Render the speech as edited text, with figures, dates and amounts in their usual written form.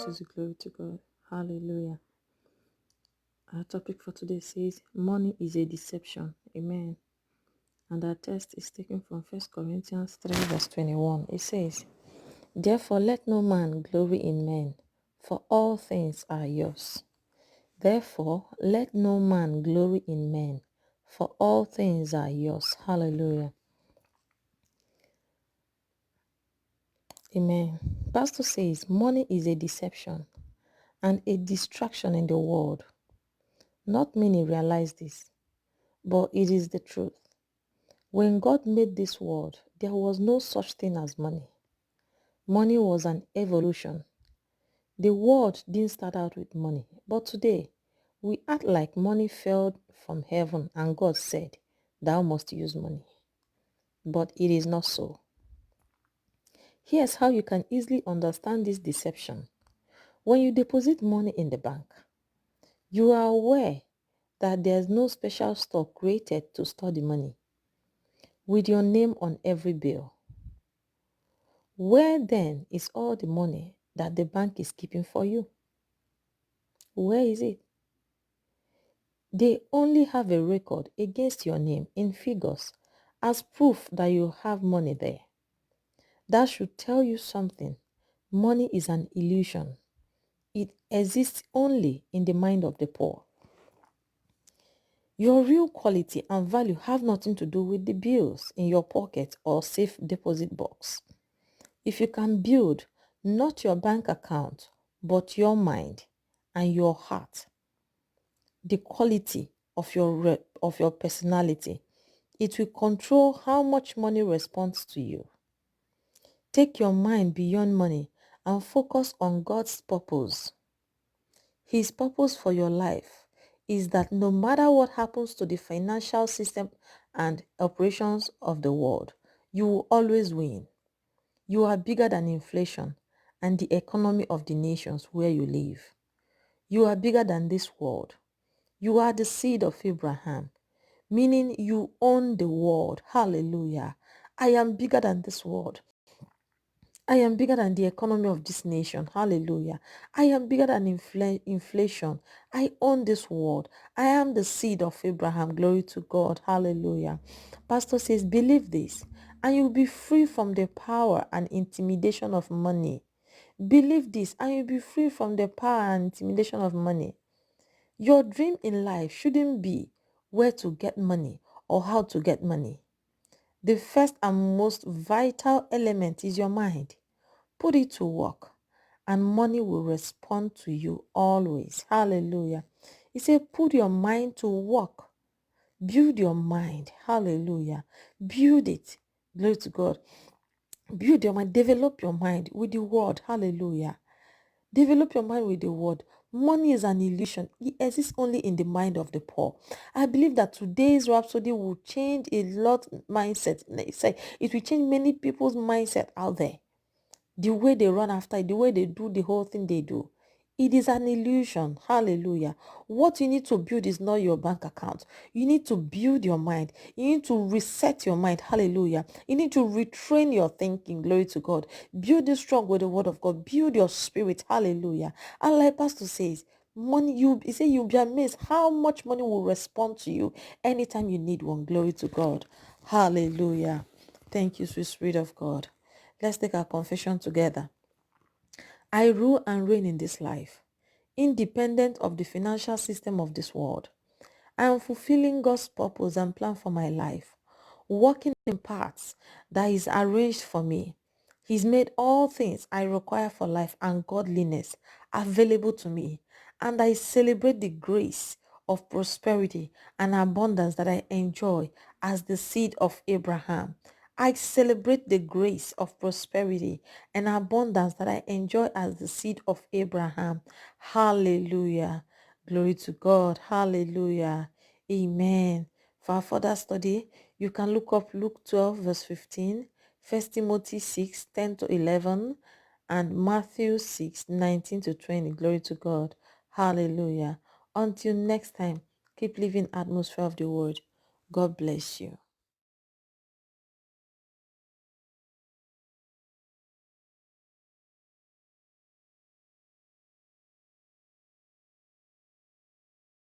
Jesus, glory to God. Hallelujah. Our topic for today says, money is a deception. Amen. And our text is taken from 1 Corinthians 3 verse 21. It says, therefore let no man glory in men, for all things are yours. Therefore let no man glory in men, for all things are yours. Hallelujah. Amen. Pastor says, money is a deception and a distraction in the world. Not many realize this, but it is the truth. When God made this world, there was no such thing as money. Money was an evolution. The world didn't start out with money, but today, we act like money fell from heaven and God said, thou must use money. But it is not so. Here's how you can easily understand this deception. When you deposit money in the bank, you are aware that there's no special store created to store the money with your name on every bill. Where then is all the money that the bank is keeping for you? Where is it? They only have a record against your name in figures as proof that you have money there. That should tell you something. Money is an illusion. It exists only in the mind of the poor. Your real quality and value have nothing to do with the bills in your pocket or safe deposit box. If you can build not your bank account, but your mind and your heart, the quality of your personality, it will control how much money responds to you. Take your mind beyond money and focus on God's purpose. His purpose for your life is that no matter what happens to the financial system and operations of the world, you will always win. You are bigger than inflation and the economy of the nations where you live. You are bigger than this world. You are the seed of Abraham, meaning you own the world. Hallelujah. I am bigger than this world. I am bigger than the economy of this nation. Hallelujah. I am bigger than inflation. I own this world. I am the seed of Abraham. Glory to God. Hallelujah. Pastor says, believe this, and you'll be free from the power and intimidation of money. Believe this, and you'll be free from the power and intimidation of money. Your dream in life shouldn't be where to get money or how to get money. The first and most vital element is your mind. Put it to work and money will respond to you always. Hallelujah. He said, put your mind to work. Build your mind. Hallelujah. Build it. Glory to God. Build your mind. Develop your mind with the word. Hallelujah. Develop your mind with the word. Money is an illusion. It exists only in the mind of the poor. I believe that today's Rhapsody will change a lot mindset. It will change many people's mindset out there. The way they run after it, the way they do the whole thing they do. It is an illusion. Hallelujah. What you need to build is not your bank account. You need to build your mind. You need to reset your mind. Hallelujah. You need to retrain your thinking. Glory to God. Build it strong with the word of God. Build your spirit. Hallelujah. And like Pastor says, you'll be amazed how much money will respond to you anytime you need one. Glory to God. Hallelujah. Thank you, sweet Spirit of God. Let's take our confession together. I rule and reign in this life, independent of the financial system of this world. I am fulfilling God's purpose and plan for my life, walking in paths that is arranged for me. He's made all things I require for life and godliness available to me, and I celebrate the grace of prosperity and abundance that I enjoy as the seed of Abraham. I celebrate the grace of prosperity and abundance that I enjoy as the seed of Abraham. Hallelujah. Glory to God. Hallelujah. Amen. For our further study, you can look up Luke 12 verse 15, 1 Timothy 6, 10 to 11, and Matthew 6, 19 to 20. Glory to God. Hallelujah. Until next time, keep living atmosphere of the word. God bless you.